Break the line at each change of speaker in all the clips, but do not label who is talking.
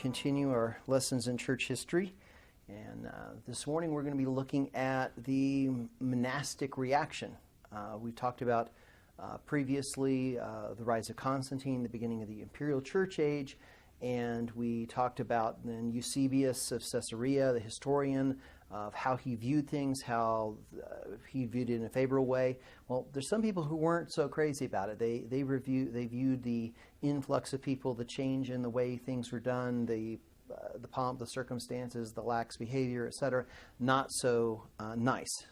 continue our lessons in church history. And this morning we're going to be looking at the monastic reaction. We talked about previously the rise of Constantine, the beginning of the imperial church age, and we talked about then Eusebius of Caesarea, the historian, of how he viewed things, how he viewed it in a favorable way. Well, there's some people who weren't so crazy about it. They viewed the influx of people, the change in the way things were done, the pomp, the circumstances, the lax behavior, etc., not so nice,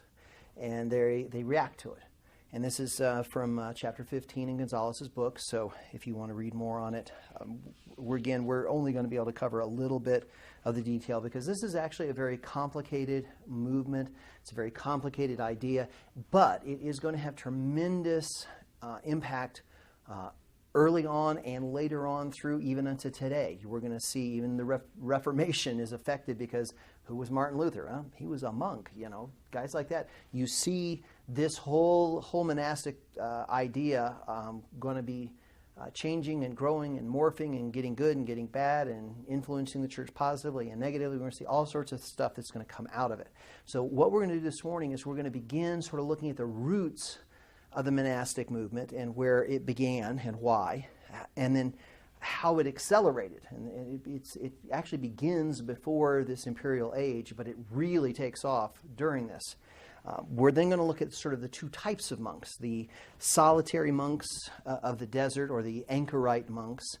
and they react to it. And this is from chapter 15 in Gonzalez's book. So if you want to read more on it, we're only going to be able to cover a little bit of the detail because this is actually a very complicated movement. It's a very complicated idea, but it is going to have tremendous impact early on and later on through even unto today. We're going to see even the Reformation is affected because who was Martin Luther? Huh? He was a monk, guys like that. You see this whole monastic idea going to be changing and growing and morphing and getting good and getting bad and influencing the church positively and negatively. We're going to see all sorts of stuff that's going to come out of it. So what we're going to do this morning is we're going to begin sort of looking at the roots of the monastic movement and where it began and why, and then how it accelerated. And it actually begins before this imperial age, but it really takes off during this. We're then going to look at sort of the two types of monks, the solitary monks of the desert or the anchorite monks,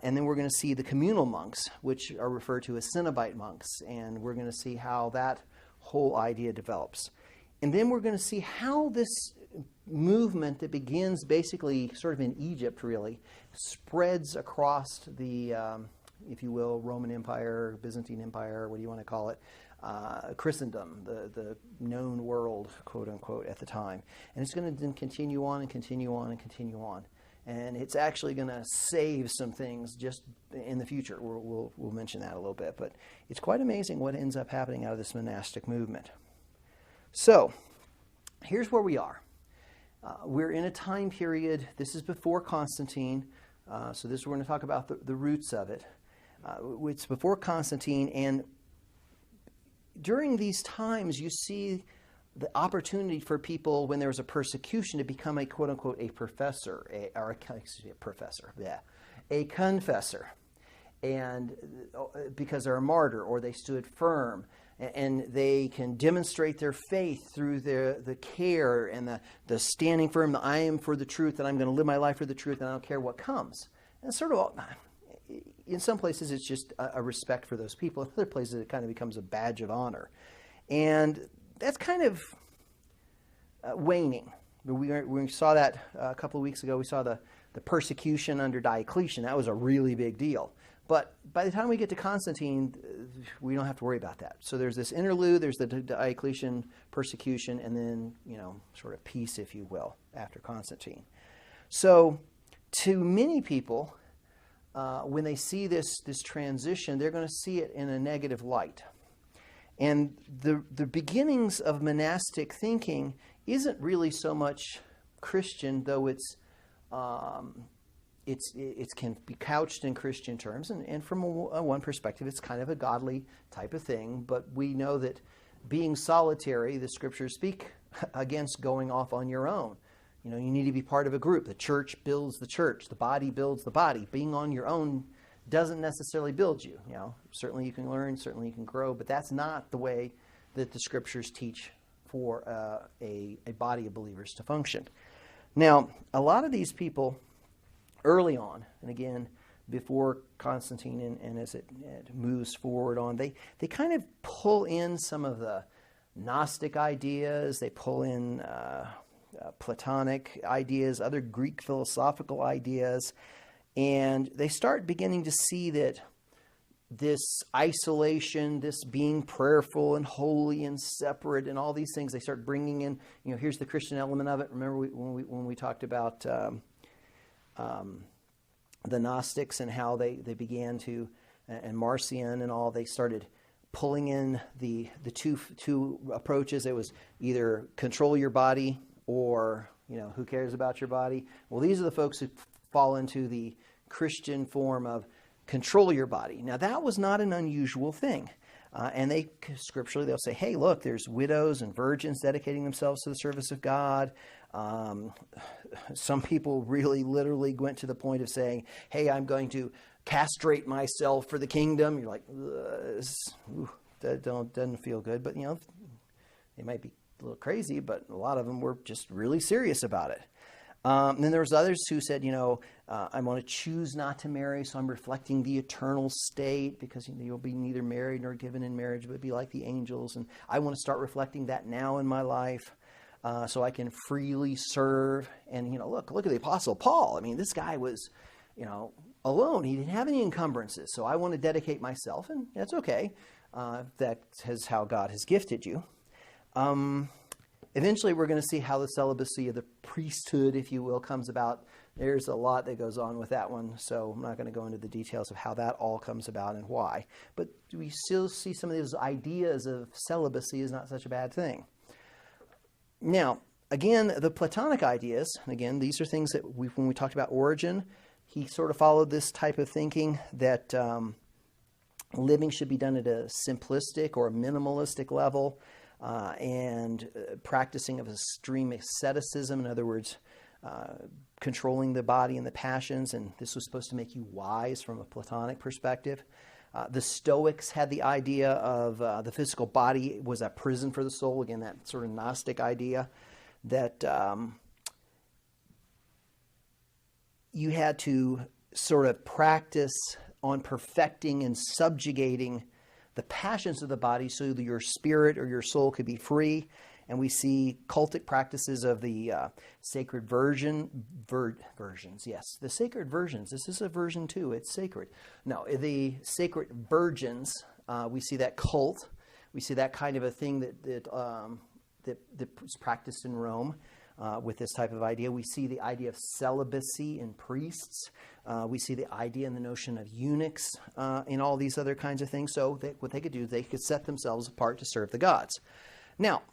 and then we're going to see the communal monks, which are referred to as Cenobite monks, and we're going to see how that whole idea develops. And then we're going to see how this movement that begins basically sort of in Egypt really spreads across the, if you will, Roman Empire, Byzantine Empire, what do you want to call it, Christendom, the known world, quote unquote, at the time. And it's going to then continue on and continue on and continue on. And it's actually going to save some things just in the future. We'll mention that a little bit. But it's quite amazing what ends up happening out of this monastic movement. So here's where we are. We're in a time period, this is before Constantine, so this we're going to talk about the roots of it. It's before Constantine, and during these times you see the opportunity for people when there was a persecution to become a quote-unquote a professor, a confessor, and because they're a martyr or they stood firm. And they can demonstrate their faith through the care and the standing firm, the I am for the truth, and I'm going to live my life for the truth, and I don't care what comes. And sort of, in some places, it's just a respect for those people. In other places, it kind of becomes a badge of honor. And that's kind of waning. We saw that a couple of weeks ago. We saw the persecution under Diocletian. That was a really big deal. But by the time we get to Constantine, we don't have to worry about that. So there's this interlude, there's the Diocletian persecution, and then, sort of peace, if you will, after Constantine. So to many people, when they see this transition, they're going to see it in a negative light. And the beginnings of monastic thinking isn't really so much Christian, though it can be couched in Christian terms, and from one perspective, it's kind of a godly type of thing. But we know that being solitary, the scriptures speak against going off on your own. You need to be part of a group. The church builds the church. The body builds the body. Being on your own doesn't necessarily build you. Certainly you can learn, certainly you can grow, but that's not the way that the scriptures teach for a body of believers to function. Now, a lot of these people early on, and again, before Constantine and as it moves forward on, they kind of pull in some of the Gnostic ideas, they pull in Platonic ideas, other Greek philosophical ideas, and they start beginning to see that this isolation, this being prayerful and holy and separate and all these things, they start bringing in, here's the Christian element of it. Remember when we talked about the Gnostics and how they began to, and Marcion and all, they started pulling in the two approaches. It was either control your body or, who cares about your body? Well, these are the folks who fall into the Christian form of control your body. Now, that was not an unusual thing. And scripturally, they'll say, hey, look, there's widows and virgins dedicating themselves to the service of God. Some people really literally went to the point of saying, hey, I'm going to castrate myself for the kingdom. You're like, that doesn't feel good. But, they might be a little crazy, but a lot of them were just really serious about it. Then there was others who said, I want to choose not to marry, so I'm reflecting the eternal state, because you'll be neither married nor given in marriage, but be like the angels. And I want to start reflecting that now in my life, so I can freely serve. And, look at the Apostle Paul. I mean, this guy was, alone. He didn't have any encumbrances. So I want to dedicate myself, and that's okay. That is how God has gifted you. Eventually, we're going to see how the celibacy of the priesthood, if you will, comes about. There's a lot that goes on with that one, so I'm not going to go into the details of how that all comes about and why. But we still see some of those ideas of celibacy is not such a bad thing. Now, again, the Platonic ideas, again, these are things that when we talked about Origen, he sort of followed this type of thinking that living should be done at a simplistic or a minimalistic level. And practicing of extreme asceticism, in other words, controlling the body and the passions, and this was supposed to make you wise from a Platonic perspective. The Stoics had the idea of the physical body was a prison for the soul, again, that sort of Gnostic idea that you had to sort of practice on perfecting and subjugating the passions of the body so that your spirit or your soul could be free. And we see cultic practices of the sacred versions. Yes, the sacred virgins. This is a version too. It's sacred. No, the sacred virgins. We see that cult. We see that kind of a thing that was practiced in Rome with this type of idea. We see the idea of celibacy in priests. We see the idea and the notion of eunuchs in all these other kinds of things. So what they could do, they could set themselves apart to serve the gods. Now,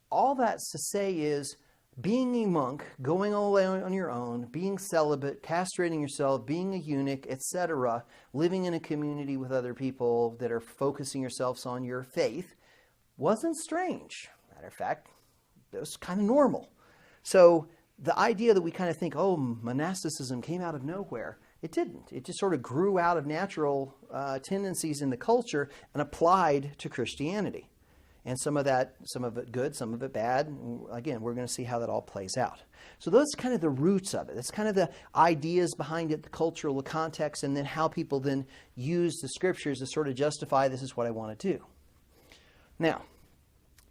all that's to say is being a monk, going all on your own, being celibate, castrating yourself, being a eunuch, etc., living in a community with other people that are focusing yourselves on your faith, wasn't strange. Matter of fact, it was kind of normal. So the idea that we kind of think, monasticism came out of nowhere, it didn't. It just sort of grew out of natural tendencies in the culture and applied to Christianity. And some of it good, some of it bad. Again, we're going to see how that all plays out. So those are kind of the roots of it. That's kind of the ideas behind it, the cultural, the context, and then how people then use the scriptures to sort of justify this is what I want to do. Now,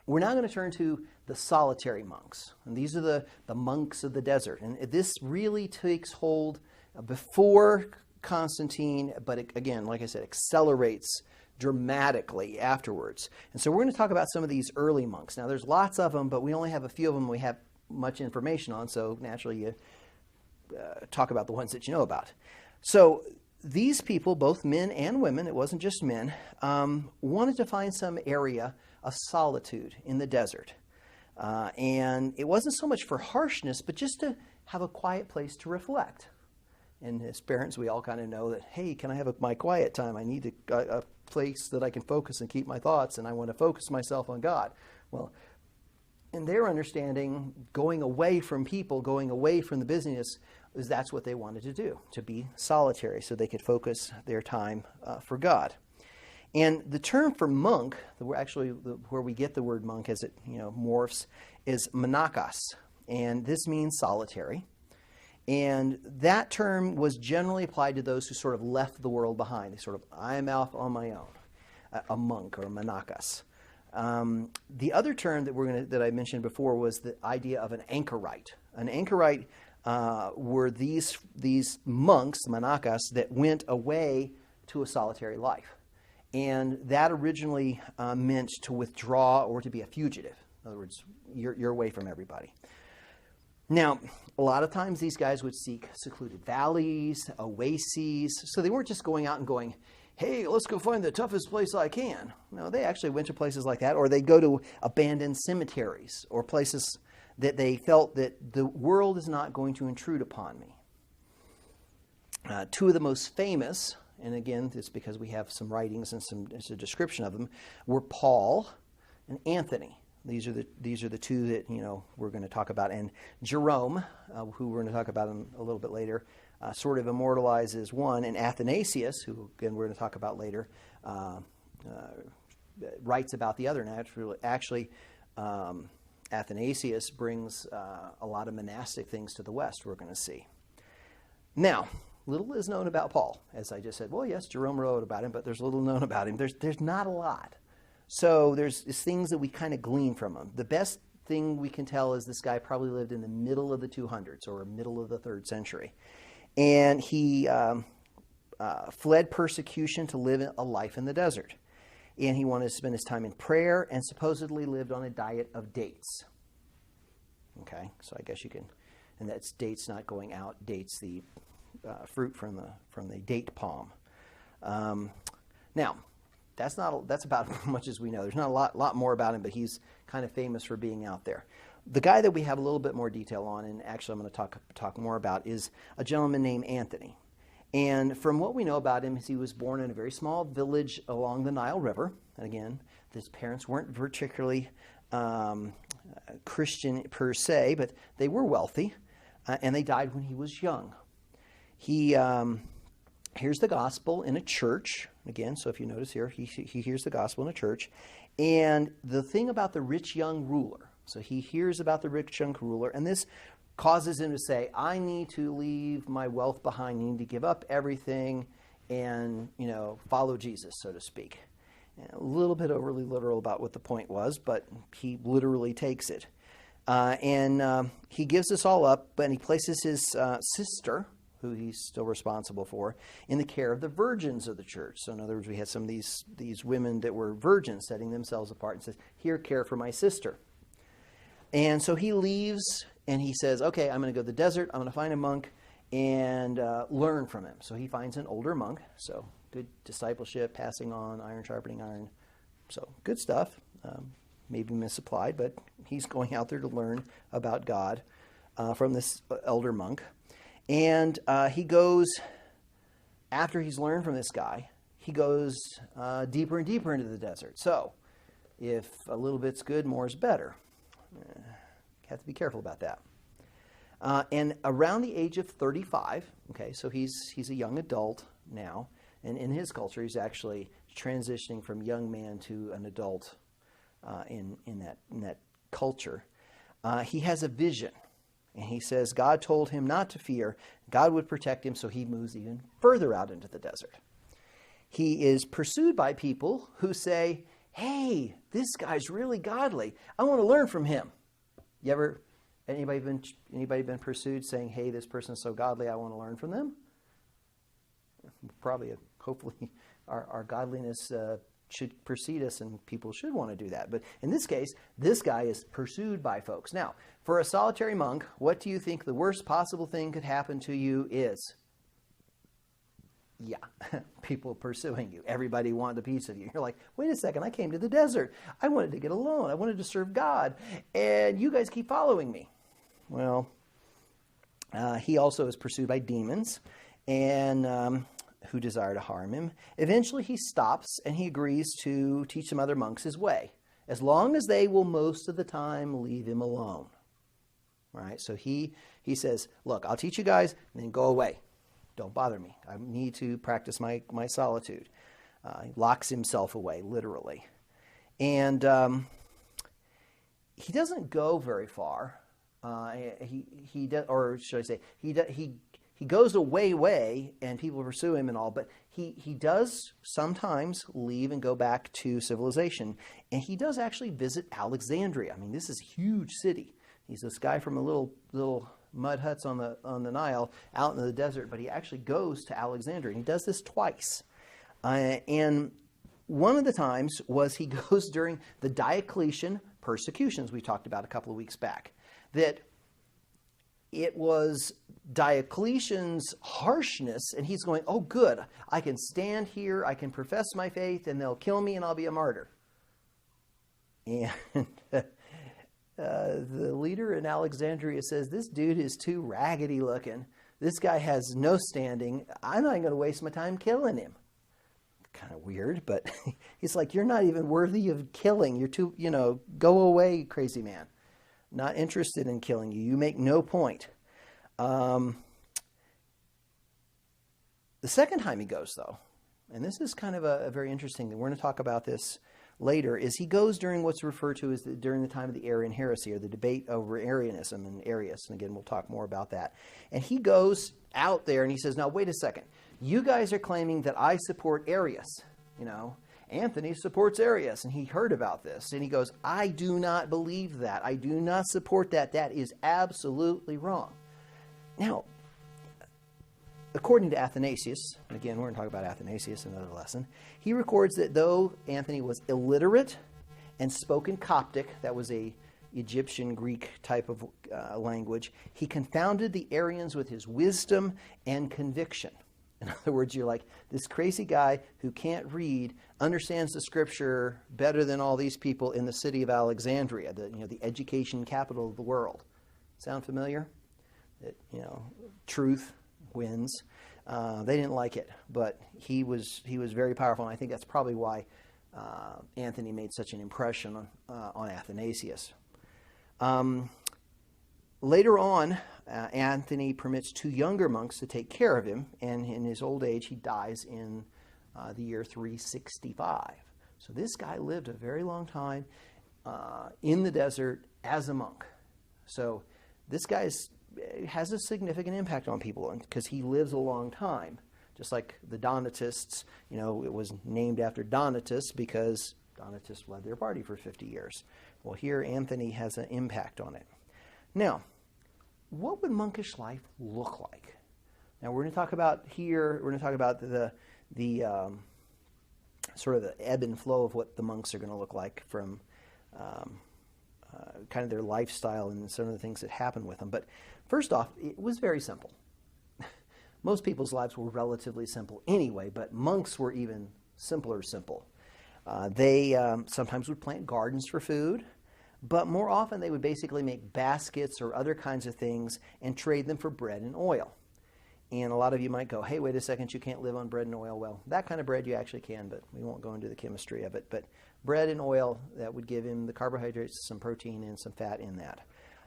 we're now going to turn to the solitary monks. And these are the monks of the desert. And this really takes hold before Constantine, but again, like I said, accelerates dramatically afterwards. And so we're going to talk about some of these early monks. Now, there's lots of them, but we only have a few of them we have much information on, so naturally you talk about the ones that you know about. So these people, both men and women, it wasn't just men, wanted to find some area of solitude in the desert. And it wasn't so much for harshness, but just to have a quiet place to reflect. And as parents, we all kind of know that, hey, can I have my quiet time? I need a place that I can focus and keep my thoughts, and I want to focus myself on God. Well, in their understanding, going away from people, going away from the busyness, that's what they wanted to do, to be solitary so they could focus their time for God. And the term for monk, where we get the word monk as it morphs, is monachos. And this means solitary. And that term was generally applied to those who sort of left the world behind. They sort of, I'm out on my own, a monk or a monachos. The other term that I mentioned before was the idea of an anchorite. An anchorite were these monks, monachos, that went away to a solitary life. And that originally meant to withdraw or to be a fugitive. In other words, you're away from everybody. Now, a lot of times these guys would seek secluded valleys, oases. So they weren't just going out and going, hey, let's go find the toughest place I can. No, they actually went to places like that, or they go to abandoned cemeteries or places that they felt that the world is not going to intrude upon me. Two of the most famous, and again, it's because we have some writings and it's a description of them, were Paul and Anthony. These are the two that we're going to talk about, and Jerome, who we're going to talk about a little bit later, sort of immortalizes one, and Athanasius, who again we're going to talk about later, writes about the other. And actually, Athanasius brings a lot of monastic things to the West. We're going to see. Now, little is known about Paul, as I just said. Well, yes, Jerome wrote about him, but there's little known about him. There's not a lot. So there's things that we kind of glean from him. The best thing we can tell is this guy probably lived in the middle of the 200s or middle of the 3rd century. And he fled persecution to live a life in the desert. And he wanted to spend his time in prayer and supposedly lived on a diet of dates. Okay, so I guess you can, and that's dates not going out, dates the fruit from the date palm. Now, that's about as much as we know. There's not a lot more about him, but he's kind of famous for being out there. The guy that we have a little bit more detail on, and actually I'm going to talk more about, is a gentleman named Anthony. And from what we know about him, he was born in a very small village along the Nile River. And again, his parents weren't particularly Christian per se, but they were wealthy, and they died when he was young. He hears the gospel in a church. Again, so if you notice here, he hears the gospel in a church. And the thing about the rich young ruler, so he hears about the rich young ruler, and this causes him to say, I need to leave my wealth behind. I need to give up everything and, follow Jesus, so to speak. A little bit overly literal about what the point was, but he literally takes it. And he gives this all up, but he places his sister, who he's still responsible for, in the care of the virgins of the church. So in other words, we had some of these women that were virgins setting themselves apart and says, here, care for my sister. And so he leaves and he says, okay, I'm going to go to the desert. I'm going to find a monk and learn from him. So he finds an older monk. So good discipleship, passing on, iron sharpening iron. So good stuff. Maybe misapplied, but he's going out there to learn about God from this elder monk. And he goes, after he's learned from this guy, he goes deeper and deeper into the desert. So if a little bit's good, more is better. Have to be careful about that. And around the age of 35, okay, so he's a young adult now, and in his culture, he's actually transitioning from young man to an adult in that culture. He has a vision. And he says God told him not to fear. God would protect him, so he moves even further out into the desert. He is pursued by people who say, hey, this guy's really godly. I want to learn from him. Anybody been pursued saying, hey, this person's so godly, I want to learn from them? Probably, hopefully, our godliness should precede us, and people should want to do that. But in this case, this guy is pursued by folks. Now, for a solitary monk, what do you think the worst possible thing could happen to you is? Yeah, people pursuing you. Everybody wanted a piece of you. You're like, wait a second, I came to the desert. I wanted to get alone. I wanted to serve God. And you guys keep following me. Well, he also is pursued by demons and who desire to harm him. Eventually he stops and he agrees to teach some other monks his way, as long as they will most of the time leave him alone. All right, so he says, look, I'll teach you guys and then go away. Don't bother me. I need to practice my solitude. He locks himself away, literally. And he doesn't go very far. He does, or should I say, he goes away, and people pursue him and all, but he does sometimes leave and go back to civilization. And he does actually visit Alexandria. I mean, this is a huge city. He's this guy from a little mud huts on the Nile out in the desert, but he actually goes to Alexandria, and he does this twice. And one of the times was he goes during the Diocletian persecutions we talked about a couple of weeks back. That it was Diocletian's harshness, and he's going, oh good, I can stand here, I can profess my faith, and they'll kill me and I'll be a martyr. And the leader in Alexandria says, this dude is too raggedy looking This guy has no standing. I'm not even going to waste my time killing him. Kind of weird, but he's like, you're not even worthy of killing. You're too, go away, crazy man. Not interested in killing you. You make no point. The second time he goes, though, and this is kind of a very interesting thing. We're going to talk about this later, is he goes during what's referred to as during the time of the Arian heresy, or the debate over Arianism and Arius. And again, we'll talk more about that. And he goes out there and he says, now, wait a second. You guys are claiming that I support Arius. Anthony supports Arius. And he heard about this. And he goes, I do not believe that. I do not support that. That is absolutely wrong. Now, according to Athanasius, and again, we're going to talk about Athanasius in another lesson, he records that though Anthony was illiterate and spoke in Coptic, that was a Egyptian Greek type of language, he confounded the Arians with his wisdom and conviction. In other words, you're like, this crazy guy who can't read understands the scripture better than all these people in the city of Alexandria, the education capital of the world. Sound familiar? That, truth wins. They didn't like it, but he was very powerful, and I think that's probably why Anthony made such an impression on Athanasius. Later on, Anthony permits 2 younger monks to take care of him, and in his old age, he dies in the year 365. So this guy lived a very long time in the desert as a monk. So this guy has a significant impact on people because he lives a long time. Just like the Donatists, it was named after Donatus because Donatists led their party for 50 years. Well, here Anthony has an impact on it. Now, what would monkish life look like? Now, we're going to talk about the sort of the ebb and flow of what the monks are going to look like from kind of their lifestyle and some of the things that happen with them. But first off, it was very simple. Most people's lives were relatively simple anyway, but monks were even simpler simple. They sometimes would plant gardens for food, but more often they would basically make baskets or other kinds of things and trade them for bread and oil. And a lot of you might go, hey, wait a second, you can't live on bread and oil. Well, that kind of bread you actually can, but we won't go into the chemistry of it. But bread and oil, that would give him the carbohydrates, some protein, and some fat in that.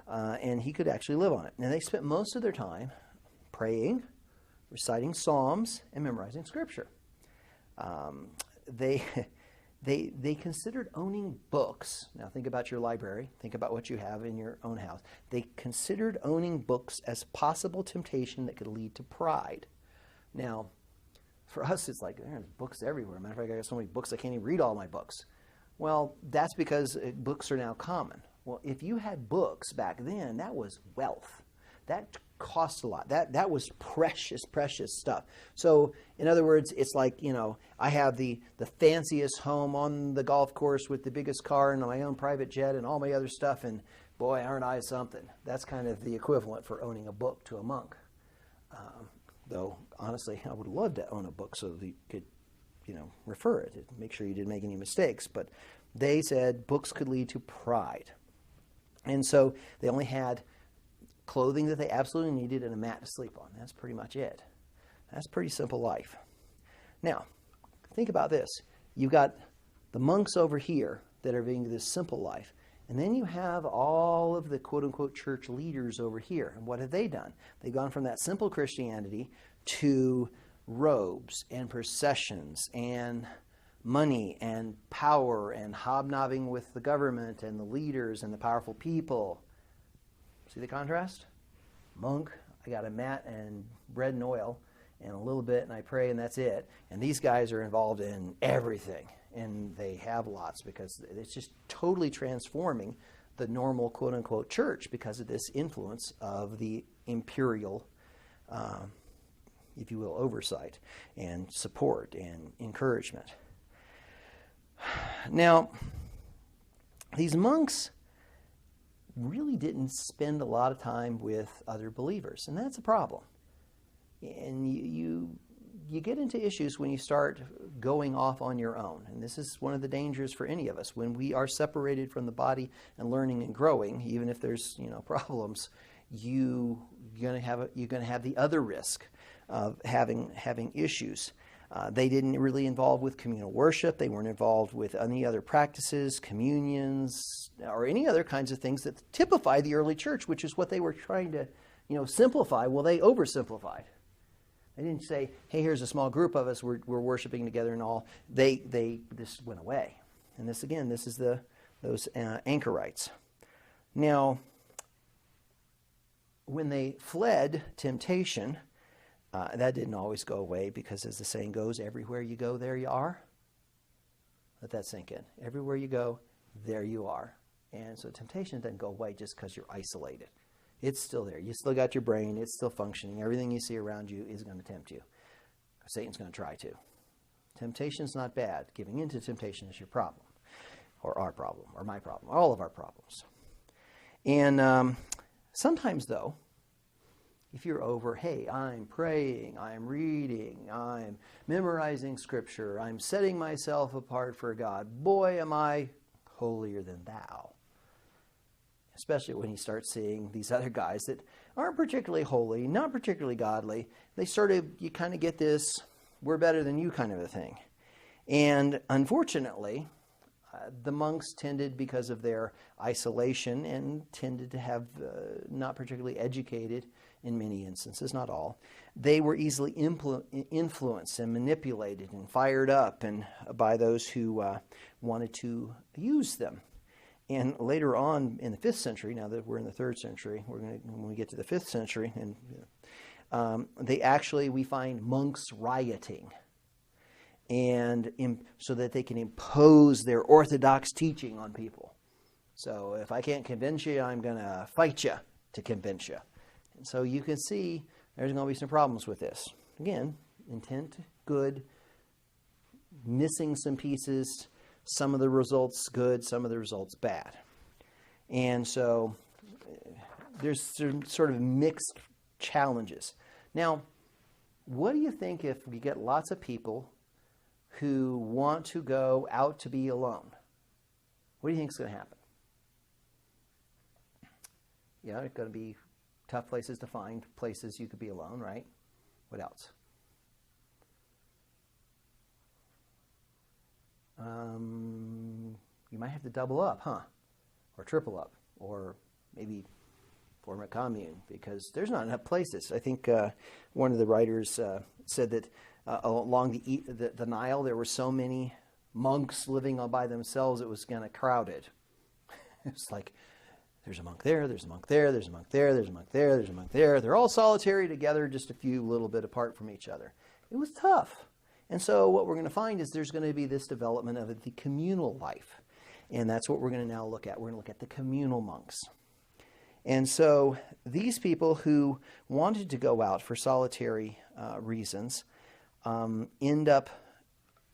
And he could actually live on it. And they spent most of their time praying, reciting psalms, and memorizing scripture. They considered owning books. Now think about your library. Think about what you have in your own house. They considered owning books as possible temptation that could lead to pride. Now, for us, it's like, there's books everywhere. Matter of fact, I got so many books I can't even read all my books. Well, that's because books are now common. Well, if you had books back then, that was wealth. That cost a lot. That was precious stuff. So, in other words, it's like, I have the fanciest home on the golf course with the biggest car and my own private jet and all my other stuff, and boy, aren't I something. That's kind of the equivalent for owning a book to a monk. Though, honestly, I would love to own a book so that you could, refer it, make sure you didn't make any mistakes. But they said books could lead to pride. And so they only had clothing that they absolutely needed and a mat to sleep on. That's pretty much it. That's a pretty simple life. Now, think about this. You've got the monks over here that are living this simple life. And then you have all of the quote-unquote church leaders over here. And what have they done? They've gone from that simple Christianity to robes and processions and money and power and hobnobbing with the government and the leaders and the powerful people. See the contrast? Monk, I got a mat and bread and oil and a little bit, and I pray, and that's it. And these guys are involved in everything, and they have lots because it's just totally transforming the normal quote-unquote church because of this influence of the imperial, if you will, oversight and support and encouragement. Now, these monks really didn't spend a lot of time with other believers, and that's a problem. And you get into issues when you start going off on your own, and this is one of the dangers for any of us. When we are separated from the body and learning and growing, even if there's problems, you're going to have the other risk of having issues. They didn't really involve with communal worship. They weren't involved with any other practices, communions, or any other kinds of things that typify the early church, which is what they were trying to, simplify. Well, they oversimplified. They didn't say, "Hey, here's a small group of us. We're worshiping together and all." They just went away. And this is those anchorites. Now, when they fled temptation, that didn't always go away, because as the saying goes, everywhere you go, there you are. Let that sink in. Everywhere you go, there you are. And so temptation doesn't go away just because you're isolated. It's still there. You still got your brain. It's still functioning. Everything you see around you is going to tempt you. Satan's going to try to. Temptation's not bad. Giving in to temptation is your problem, or our problem, or my problem, all of our problems. And sometimes, though, if you're over, hey, I'm praying, I'm reading, I'm memorizing Scripture, I'm setting myself apart for God, boy, am I holier than thou. Especially when you start seeing these other guys that aren't particularly holy, not particularly godly. You kind of get this, we're better than you kind of a thing. And unfortunately, the monks tended, because of their isolation, and tended to have not particularly educated in many instances, not all. They were easily influenced and manipulated and fired up and by those who wanted to use them. And later on in the 5th century, now that we're in the 3rd century, when we get to the 5th century, and we find monks rioting, and so that they can impose their orthodox teaching on people. So if I can't convince you, I'm going to fight you to convince you. And so you can see there's going to be some problems with this. Again, intent good, missing some pieces, some of the results good, some of the results bad. And so there's some sort of mixed challenges. Now, what do you think if we get lots of people who want to go out to be alone? What do you think is going to happen? Yeah, it's going to be tough places to find places you could be alone, right? What else? You might have to double up, huh? Or triple up, or maybe form a commune, because there's not enough places. I think one of the writers said that along the Nile there were so many monks living all by themselves, it was kind of crowded. It's like, there's a monk there, there's a monk there, there's a monk there, there's a monk there, there's a monk there. They're all solitary together, just a few little bit apart from each other. It was tough. And so what we're going to find is there's going to be this development of the communal life. And that's what we're going to now look at. We're going to look at the communal monks. And so these people who wanted to go out for solitary reasons end up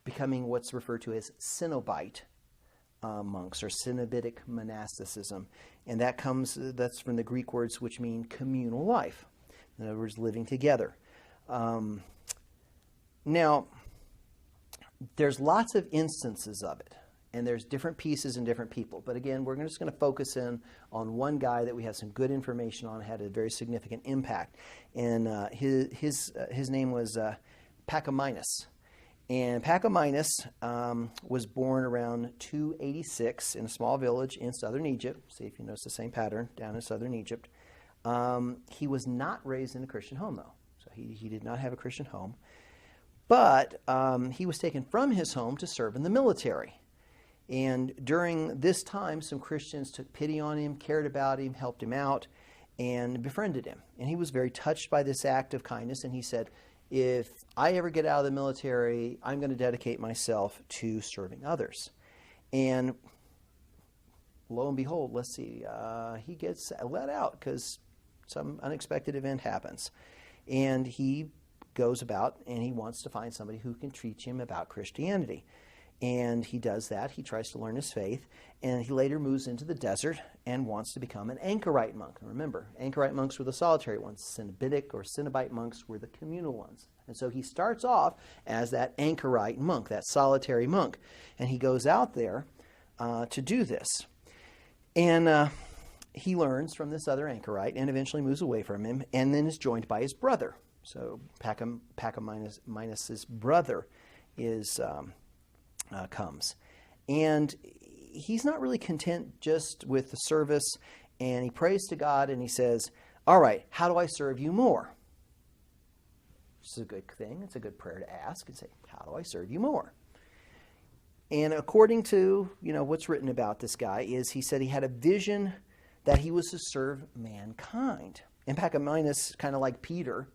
becoming what's referred to as Cenobite monks, or Cenobitic monasticism. And that's from the Greek words which mean communal life. In other words, living together. Now, there's lots of instances of it, and there's different pieces and different people. But again, we're just going to focus in on one guy that we have some good information on, had a very significant impact. And his name was Pachomius. And Pachomius was born around 286 in a small village in southern Egypt. See if you notice the same pattern down in southern Egypt. He was not raised in a Christian home, though. So he did not have a Christian home. But he was taken from his home to serve in the military. And during this time, some Christians took pity on him, cared about him, helped him out, and befriended him. And he was very touched by this act of kindness, and he said, if I ever get out of the military, I'm going to dedicate myself to serving others. And lo and behold, let's see, he gets let out because some unexpected event happens. And he goes about and he wants to find somebody who can teach him about Christianity. And he does that. He tries to learn his faith. And he later moves into the desert and wants to become an anchorite monk. And remember, anchorite monks were the solitary ones. Cenobitic or Cenobite monks were the communal ones. And so he starts off as that anchorite monk, that solitary monk. And he goes out there to do this. And he learns from this other anchorite and eventually moves away from him, and then is joined by his brother. So Pachyminus' brother comes. And he's not really content just with the service, and he prays to God and he says, all right, how do I serve you more? Which is a good thing. It's a good prayer to ask and say, how do I serve you more? And according to, what's written about this guy is he said he had a vision that he was to serve mankind. And Pachyminus, kind of like Peter,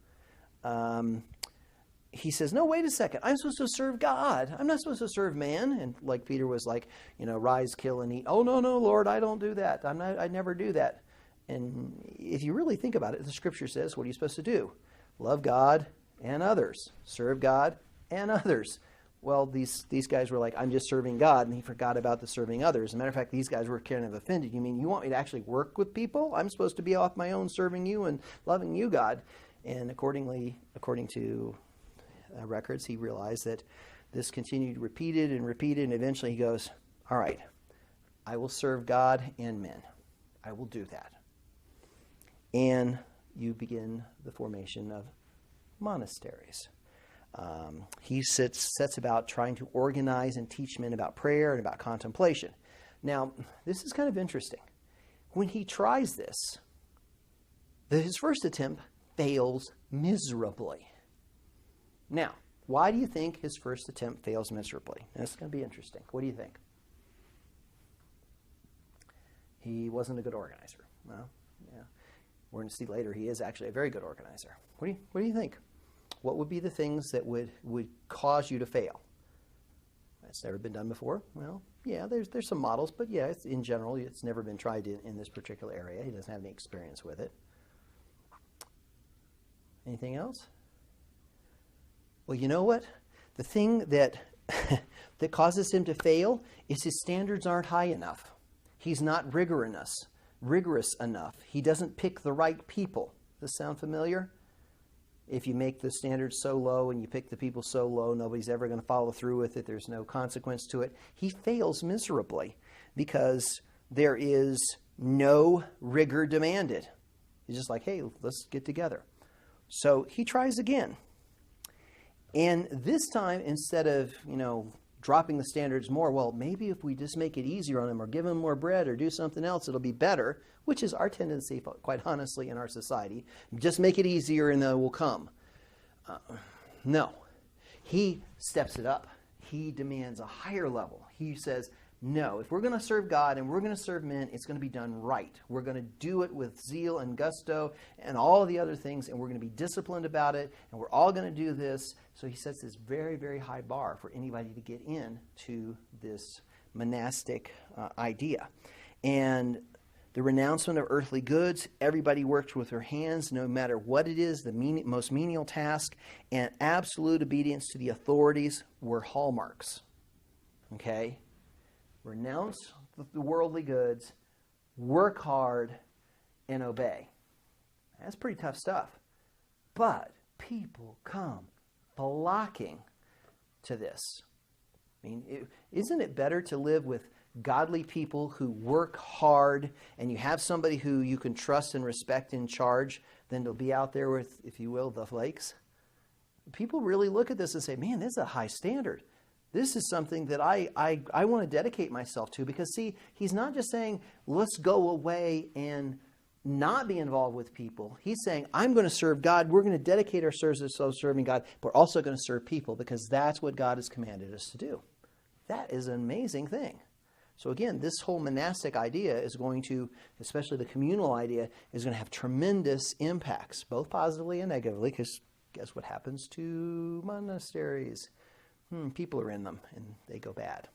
he says, no, wait a second. I'm supposed to serve God. I'm not supposed to serve man. And like Peter was like, rise, kill, and eat. Oh, no, Lord, I don't do that. I never do that. And if you really think about it, the scripture says, what are you supposed to do? Love God and others. Serve God and others. Well, these guys were like, I'm just serving God, and he forgot about the serving others. As a matter of fact, these guys were kind of offended. You mean you want me to actually work with people? I'm supposed to be off my own serving you and loving you, God. And according to records, he realized that this continued repeated, and eventually he goes, all right, I will serve God and men. I will do that. And you begin the formation of monasteries. He sets about trying to organize and teach men about prayer and about contemplation. Now, this is kind of interesting. When he tries this, his first attempt fails miserably. Now, why do you think his first attempt fails miserably? This is going to be interesting. What do you think? He wasn't a good organizer. Well, yeah. We're going to see later he is actually a very good organizer. What do you think? What would be the things that would cause you to fail? It's never been done before. Well, yeah, there's some models, but yeah, in general, it's never been tried in this particular area. He doesn't have any experience with it. Anything else? Well, you know what? The thing that that causes him to fail is his standards aren't high enough. He's not rigorous enough. He doesn't pick the right people. Does this sound familiar? If you make the standards so low and you pick the people so low, nobody's ever going to follow through with it. There's no consequence to it. He fails miserably because there is no rigor demanded. He's just like, hey, let's get together. So he tries again. And this time, instead of, dropping the standards more, well, maybe if we just make it easier on them or give them more bread or do something else, it'll be better, which is our tendency, quite honestly, in our society. Just make it easier and they will come. No. He steps it up. He demands a higher level. He says, no, if we're going to serve God and we're going to serve men, it's going to be done right. We're going to do it with zeal and gusto and all the other things, and we're going to be disciplined about it, and we're all going to do this. So he sets this very, very high bar for anybody to get into this monastic idea. And the renouncement of earthly goods, everybody worked with their hands, no matter what it is, the most menial task, and absolute obedience to the authorities were hallmarks. Okay? Renounce the worldly goods, work hard, and obey. That's pretty tough stuff. But people come flocking to this. I mean, isn't it better to live with godly people who work hard and you have somebody who you can trust and respect in charge than to be out there with, if you will, the flakes? People really look at this and say, man, this is a high standard. This is something that I want to dedicate myself to, because, see, he's not just saying, let's go away and not be involved with people. He's saying, I'm going to serve God. We're going to dedicate ourselves to serving God, but we're also going to serve people because that's what God has commanded us to do. That is an amazing thing. So again, this whole monastic idea is going to, especially the communal idea, is going to have tremendous impacts, both positively and negatively, because guess what happens to monasteries? People are in them, and they go bad.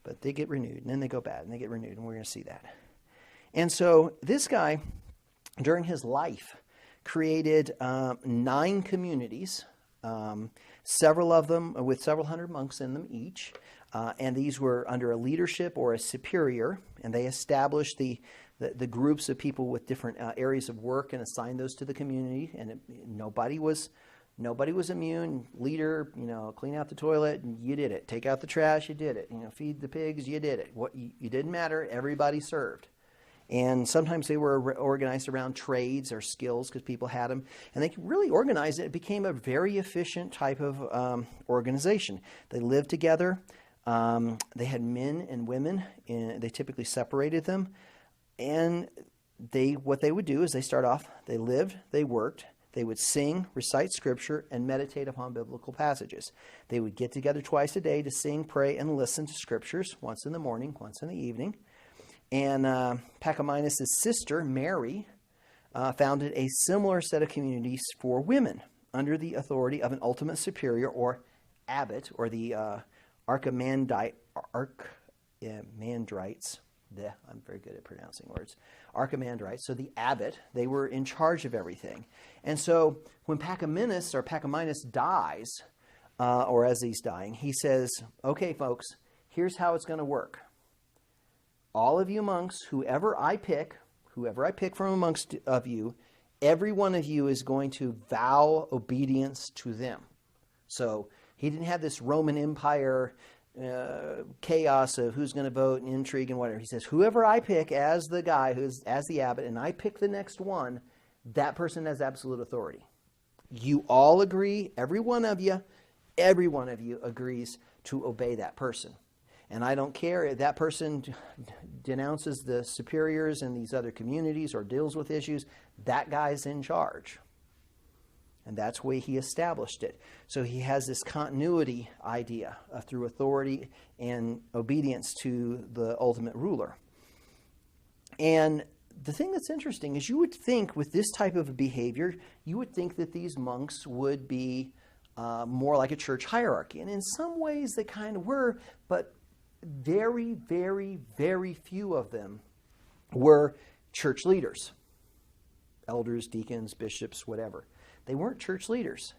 But they get renewed, and then they go bad, and they get renewed, and we're going to see that. And so this guy, during his life, created 9 communities, several of them with several hundred monks in them each. And these were under a leadership or a superior, and they established the groups of people with different areas of work and assigned those to the community. And nobody was immune. Leader, clean out the toilet, you did it. Take out the trash, you did it. Feed the pigs, you did it. You didn't matter. Everybody served. And sometimes they were organized around trades or skills because people had them. And they really organized it. It became a very efficient type of organization. They lived together. They had men and women. And they typically separated them. And what they would do is they start off, they lived, they worked. They would sing, recite scripture, and meditate upon biblical passages. They would get together twice a day to sing, pray, and listen to scriptures, once in the morning, once in the evening. And Pachomius' sister, Mary, founded a similar set of communities for women under the authority of an ultimate superior or abbot, or the Archimandrites. I'm very good at pronouncing words. Archimandrites, so the abbot, they were in charge of everything. And so when Pachomius dies, or as he's dying, he says, okay, folks, here's how it's going to work. All of you monks, whoever I pick from amongst of you, every one of you is going to vow obedience to them. So he didn't have this Roman Empire chaos of who's going to vote and intrigue and whatever. He says, whoever I pick as the guy, as the abbot, and I pick the next one, that person has absolute authority. You all agree, every one of you agrees to obey that person. And I don't care if that person denounces the superiors in these other communities or deals with issues, that guy's in charge. And that's the way he established it. So he has this continuity idea through authority and obedience to the ultimate ruler. And the thing that's interesting is you would think with this type of behavior, you would think that these monks would be more like a church hierarchy. And in some ways they kind of were, but very, very, very few of them were church leaders. Elders, deacons, bishops, whatever. They weren't church leaders.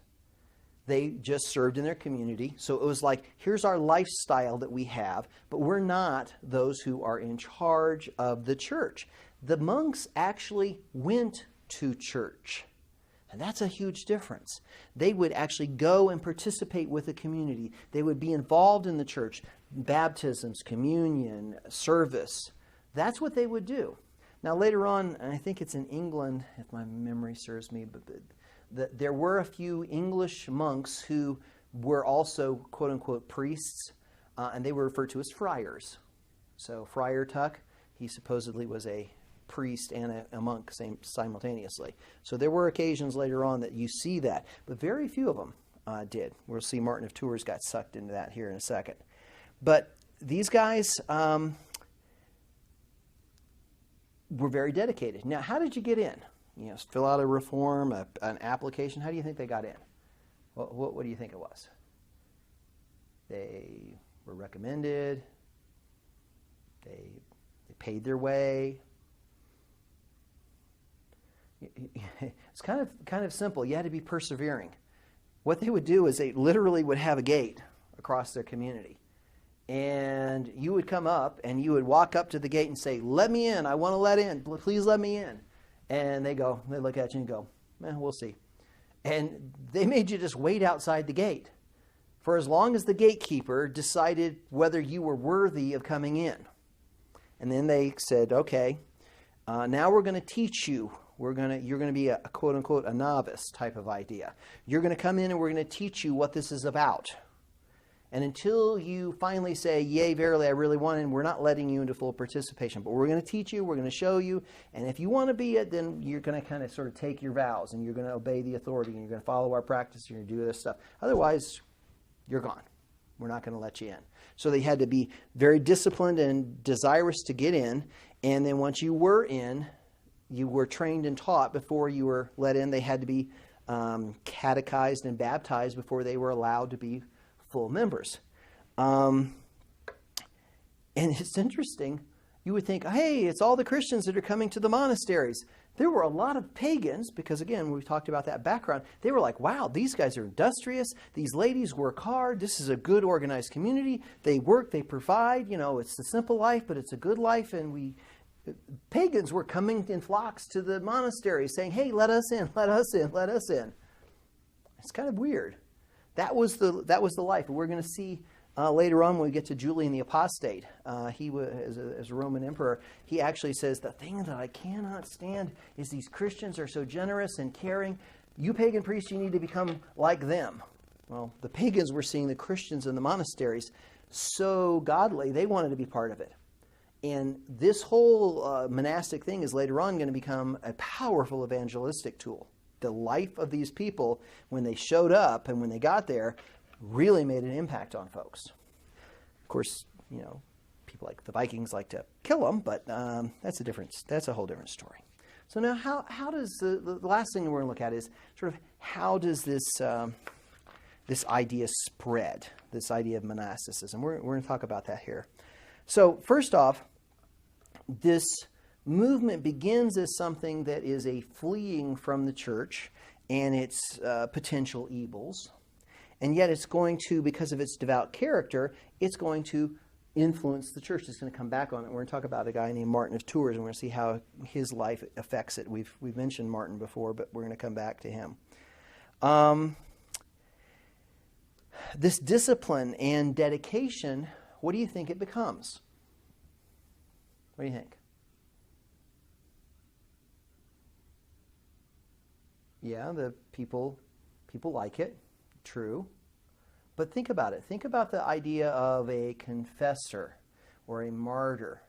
They just served in their community. So it was like, here's our lifestyle that we have, but we're not those who are in charge of the church. The monks actually went to church. And that's a huge difference. They would actually go and participate with the community. They would be involved in the church. Baptisms, communion, service. That's what they would do. Now later on, and I think it's in England, if my memory serves me, but there were a few English monks who were also quote-unquote priests, and they were referred to as friars. So Friar Tuck, he supposedly was a priest and a monk simultaneously. So there were occasions later on that you see that, but very few of them did. We'll see Martin of Tours got sucked into that here in a second. But these guys were very dedicated. Now, how did you get in? Fill out a reform, an application. How do you think they got in? What do you think it was? They were recommended. They paid their way. It's kind of simple. You had to be persevering. What they would do is they literally would have a gate across their community. And you would come up and you would walk up to the gate and say, let me in. I want to let in. Please let me in. And they look at you and go, we'll see. And they made you just wait outside the gate for as long as the gatekeeper decided whether you were worthy of coming in. And then they said, okay, now we're going to teach you. You're going to be a quote unquote a novice type of idea. You're going to come in and we're going to teach you what this is about. And until you finally say, yea, verily, I really want it, and we're not letting you into full participation. But we're going to teach you, we're going to show you, and if you want to be it, then you're going to kind of sort of take your vows, and you're going to obey the authority, and you're going to follow our practice, and you're going to do this stuff. Otherwise, you're gone. We're not going to let you in. So they had to be very disciplined and desirous to get in, and then once you were in, you were trained and taught before you were let in. They had to be catechized and baptized before they were allowed to be full members. And it's interesting. You would think, hey, it's all the Christians that are coming to the monasteries. There were a lot of pagans, because again, we've talked about that background. They were like, wow, these guys are industrious. These ladies work hard. This is a good organized community. They work, they provide. It's a simple life, but it's a good life. And pagans were coming in flocks to the monasteries saying, hey, let us in, let us in, let us in. It's kind of weird. That was the life. We're going to see Later on, when we get to Julian the Apostate, he was as a Roman emperor, he actually says, the thing that I cannot stand is these Christians are so generous and caring. You pagan priests, you need to become like them. Well, the pagans were seeing the Christians in the monasteries so godly, they wanted to be part of it. And this whole monastic thing is later on going to become a powerful evangelistic tool. The life of these people, when they showed up and when they got there, really made an impact on folks. Of course, people like the Vikings like to kill them, but that's a whole different story. So now how does the last thing we're going to look at is sort of how does this idea spread, this idea of monasticism. We're going to talk about that here. So first off, this movement begins as something that is a fleeing from the church and its potential evils. And yet it's going to, because of its devout character, it's going to influence the church. It's going to come back on it. We're going to talk about a guy named Martin of Tours, and we're going to see how his life affects it. We've mentioned Martin before, but we're going to come back to him. This discipline and dedication, what do you think it becomes? What do you think? Yeah, the people like it. True. But think about it. Think about the idea of a confessor or a martyr,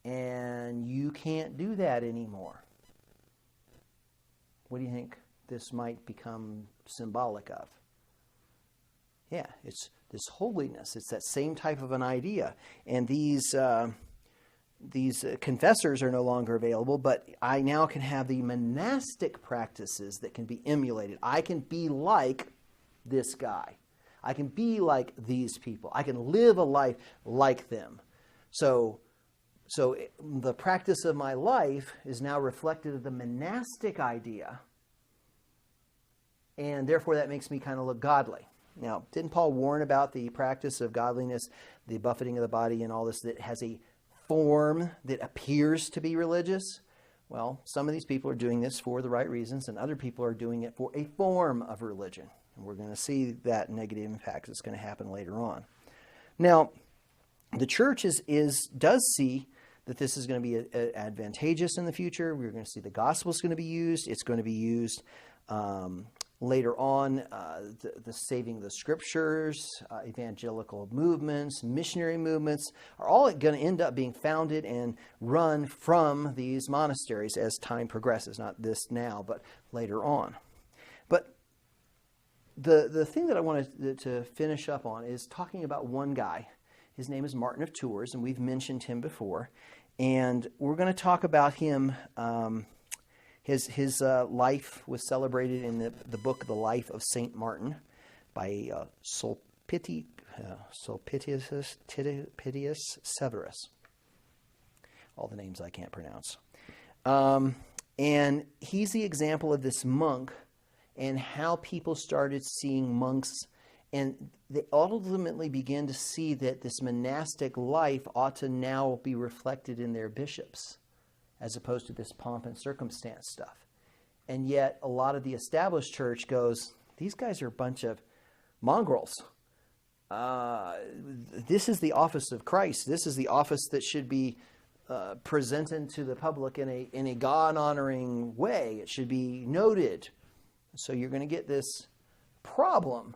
and you can't do that anymore. What do you think this might become symbolic of? Yeah, it's this holiness. It's that same type of an idea. And these confessors are no longer available, but I now can have the monastic practices that can be emulated. I can be like this guy. I can be like these people. I can live a life like them. So the practice of my life is now reflected in the monastic idea, and therefore that makes me kind of look godly. Now, didn't Paul warn about the practice of godliness, the buffeting of the body and all this that has a form that appears to be religious? Well, some of these people are doing this for the right reasons, and other people are doing it for a form of religion. And we're going to see that negative impact that's going to happen later on. Now, the church does see that this is going to be advantageous in the future. We're going to see the gospel is going to be used. It's going to be used later on, the saving the scriptures, evangelical movements, missionary movements are all going to end up being founded and run from these monasteries as time progresses. Not this now, but later on. But the thing that I wanted to finish up on is talking about one guy. His name is Martin of Tours, and we've mentioned him before. And we're going to talk about him. His life was celebrated in the book The Life of Saint Martin by Sulpicius Severus. All the names I can't pronounce. And he's the example of this monk and how people started seeing monks, and they ultimately began to see that this monastic life ought to now be reflected in their bishops, as opposed to this pomp and circumstance stuff. And yet, a lot of the established church goes, these guys are a bunch of mongrels. This is the office of Christ. This is the office that should be presented to the public in a God-honoring way. It should be noted. So you're going to get this problem.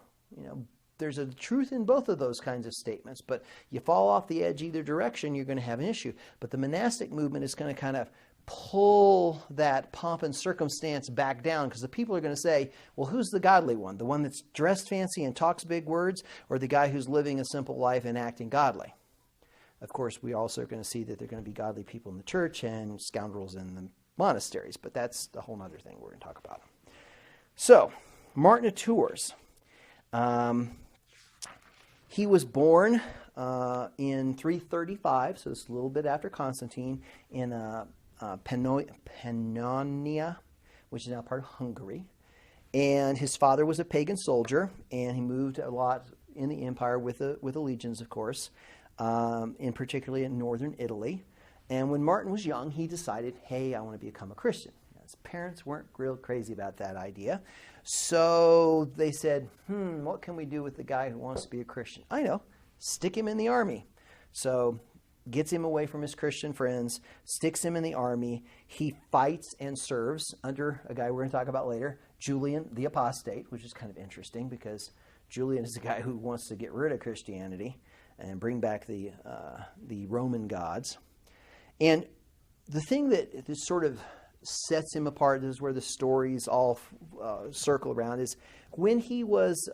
There's a truth in both of those kinds of statements, but you fall off the edge either direction, you're going to have an issue. But the monastic movement is going to kind of pull that pomp and circumstance back down, because the people are going to say, well, who's the godly one? The one that's dressed fancy and talks big words, or the guy who's living a simple life and acting godly? Of course, we also are going to see that there are going to be godly people in the church and scoundrels in the monasteries, but that's a whole other thing we're going to talk about. So, Martin of Tours. He was born in 335, so it's a little bit after Constantine, in Pannonia, which is now part of Hungary. And his father was a pagan soldier, and he moved a lot in the empire with the legions, of course, in particularly in northern Italy. And when Martin was young, he decided, hey, I want to become a Christian. His parents weren't real crazy about that idea. So they said, what can we do with the guy who wants to be a Christian? I know, stick him in the army. So gets him away from his Christian friends, sticks him in the army. He fights and serves under a guy we're going to talk about later, Julian the Apostate, which is kind of interesting because Julian is the guy who wants to get rid of Christianity and bring back the Roman gods. And the thing that sort of sets him apart, this is where the stories all circle around, is when he was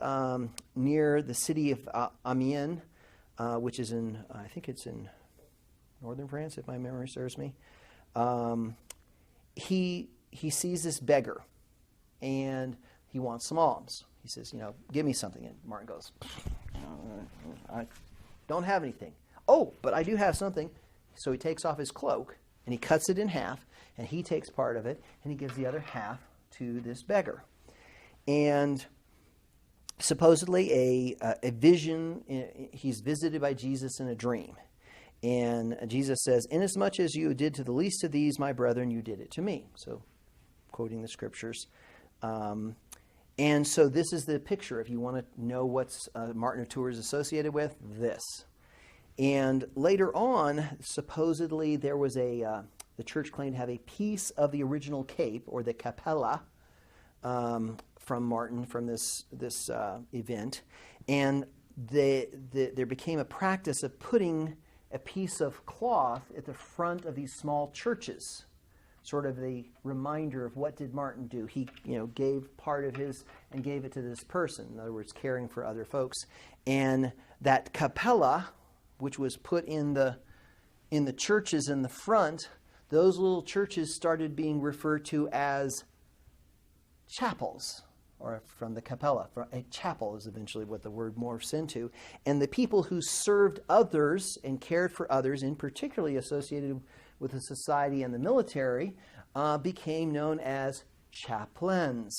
near the city of Amiens, which is in, I think it's in northern France, if my memory serves me. He sees this beggar, and he wants some alms. He says, give me something. And Martin goes, I don't have anything. Oh, but I do have something. So he takes off his cloak, and he cuts it in half, and he takes part of it, and he gives the other half to this beggar. And supposedly a vision, he's visited by Jesus in a dream. And Jesus says, inasmuch as you did to the least of these, my brethren, you did it to me. So, quoting the scriptures. And so this is the picture, if you want to know what's Martin of Tours associated with, this. And later on, supposedly there was the church claimed to have a piece of the original cape, or the capella, from Martin, from this event. And there became a practice of putting a piece of cloth at the front of these small churches, sort of the reminder of what did Martin do. He gave part of his and gave it to this person, in other words, caring for other folks. And that capella, which was put in the churches in the front, those little churches started being referred to as chapels, or from the capella. A chapel is eventually what the word morphs into. And the people who served others and cared for others, and particularly associated with the society and the military, became known as chaplains.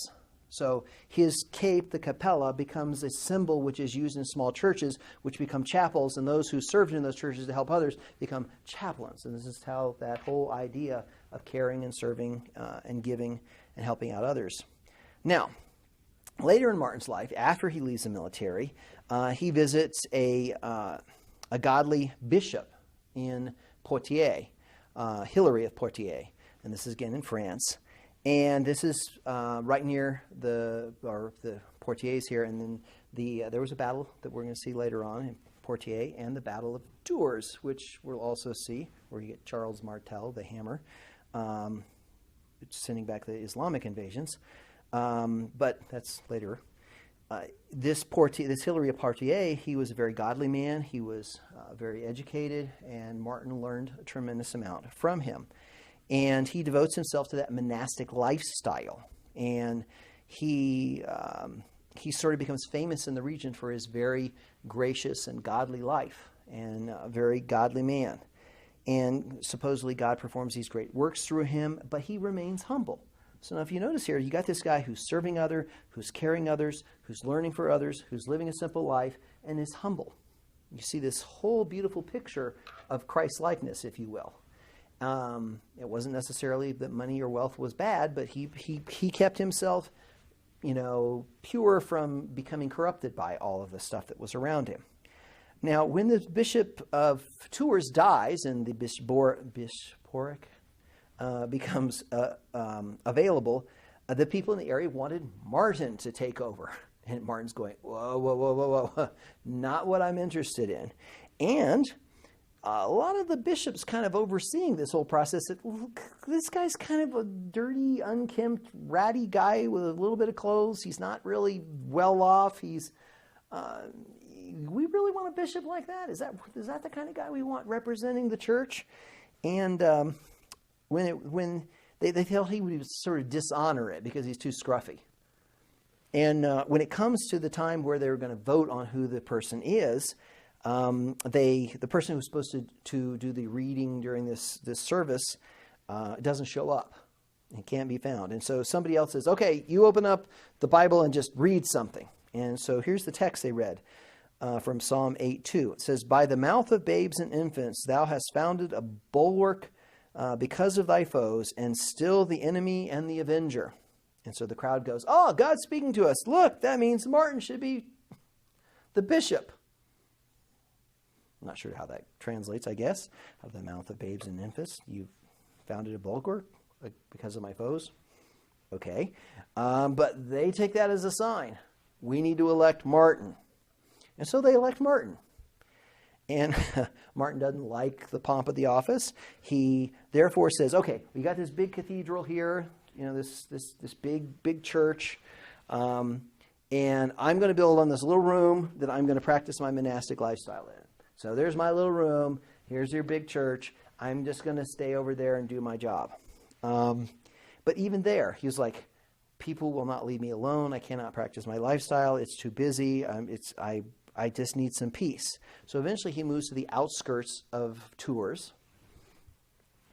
So his cape, the capella, becomes a symbol which is used in small churches, which become chapels, and those who served in those churches to help others become chaplains. And this is how that whole idea of caring and serving and giving and helping out others. Now, later in Martin's life, after he leaves the military, he visits a godly bishop in Poitiers, Hilary of Poitiers, and this is again in France. And this is right near the Poitiers here, and then there was a battle that we're going to see later on in Poitiers, and the Battle of Tours, which we'll also see, where you get Charles Martel, the hammer, sending back the Islamic invasions. But that's later. This Hilary of Poitiers, he was a very godly man. He was very educated, and Martin learned a tremendous amount from him. And he devotes himself to that monastic lifestyle. And he sort of becomes famous in the region for his very gracious and godly life, and a very godly man. And supposedly God performs these great works through him, but he remains humble. So now if you notice here, you got this guy who's serving others, who's caring others, who's learning for others, who's living a simple life, and is humble. You see this whole beautiful picture of Christ-likeness, if you will. It wasn't necessarily that money or wealth was bad, but he kept himself, pure from becoming corrupted by all of the stuff that was around him. Now, when the Bishop of Tours dies and the bishopric becomes available, the people in the area wanted Martin to take over. And Martin's going, whoa, not what I'm interested in. And a lot of the bishops kind of overseeing this whole process said, this guy's kind of a dirty, unkempt, ratty guy with a little bit of clothes. He's not really well off. We really want a bishop like that? Is that the kind of guy we want representing the church? And when they felt he would sort of dishonor it because he's too scruffy. And when it comes to the time where they're going to vote on who the person is, the person who's supposed to do the reading during this service doesn't show up. It can't be found. And so somebody else says, okay, you open up the Bible and just read something. And so here's the text they read from Psalm 8:2. It says, by the mouth of babes and infants thou hast founded a bulwark because of thy foes, and still the enemy and the avenger. And so the crowd goes, oh, God's speaking to us. Look, that means Martin should be the bishop. I'm not sure how that translates, I guess. Out of the mouth of babes and infants, you've founded a bulwark because of my foes. Okay. But they take that as a sign. We need to elect Martin. And so they elect Martin. And Martin doesn't like the pomp of the office. He therefore says, okay, we got this big cathedral here, this big church, and I'm going to build on this little room that I'm going to practice my monastic lifestyle in. So there's my little room. Here's your big church. I'm just going to stay over there and do my job. But even there, he was like, people will not leave me alone. I cannot practice my lifestyle. It's too busy. I just need some peace. So eventually he moves to the outskirts of Tours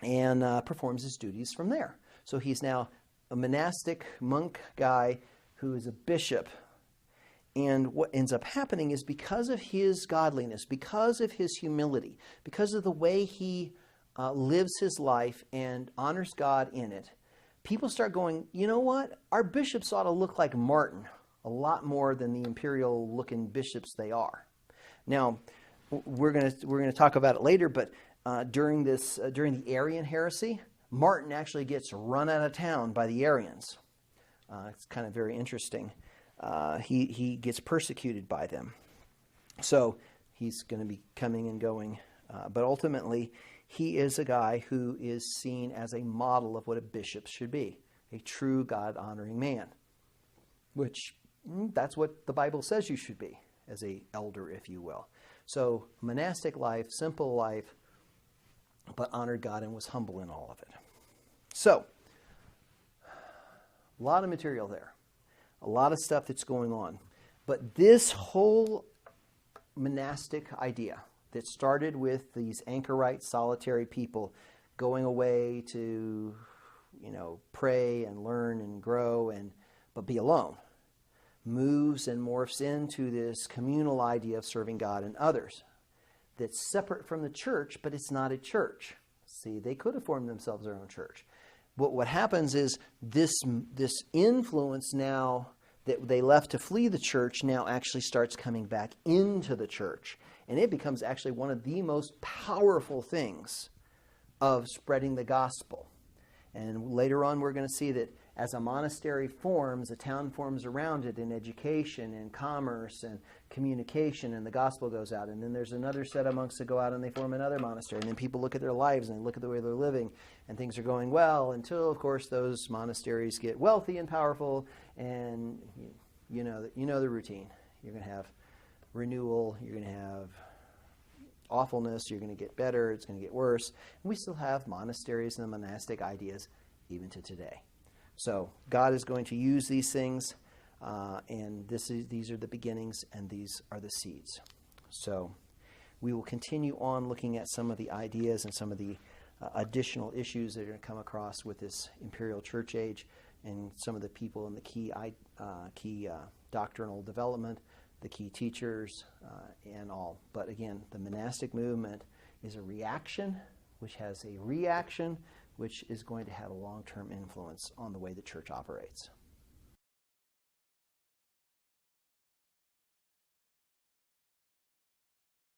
and performs his duties from there. So he's now a monastic monk guy who is a bishop. And what ends up happening is because of his godliness, because of his humility, because of the way he lives his life and honors God in it, people start going, you know what? Our bishops ought to look like Martin a lot more than the imperial-looking bishops they are. Now, we're going to talk about it later, but during the Arian heresy, Martin actually gets run out of town by the Arians. It's kind of very interesting. He gets persecuted by them. So he's going to be coming and going. But ultimately, he is a guy who is seen as a model of what a bishop should be, a true God-honoring man, which that's what the Bible says you should be as an elder, if you will. So monastic life, simple life, but honored God and was humble in all of it. So a lot of material there, a lot of stuff that's going on. But this whole monastic idea that started with these anchorite solitary people going away to, pray and learn and grow but be alone, moves and morphs into this communal idea of serving God and others that's separate from the church, but it's not a church. See, they could have formed themselves their own church. But what happens is this influence now that they left to flee the church now actually starts coming back into the church. And it becomes actually one of the most powerful things of spreading the gospel. And later on we're going to see that as a monastery forms, a town forms around it in education and commerce and communication, and the gospel goes out. And then there's another set of monks that go out and they form another monastery. And then people look at their lives and they look at the way they're living, and things are going well until, of course, those monasteries get wealthy and powerful, and you know the routine. You're going to have renewal, you're going to have awfulness, you're going to get better, it's going to get worse. And we still have monasteries and the monastic ideas even to today. So God is going to use these things, and these are the beginnings, and these are the seeds. So we will continue on looking at some of the ideas and some of the additional issues that are going to come across with this imperial church age, and some of the people in the key doctrinal development, the key teachers, and all. But again, the monastic movement is a reaction, which has a reaction, which is going to have a long-term influence on the way the church operates.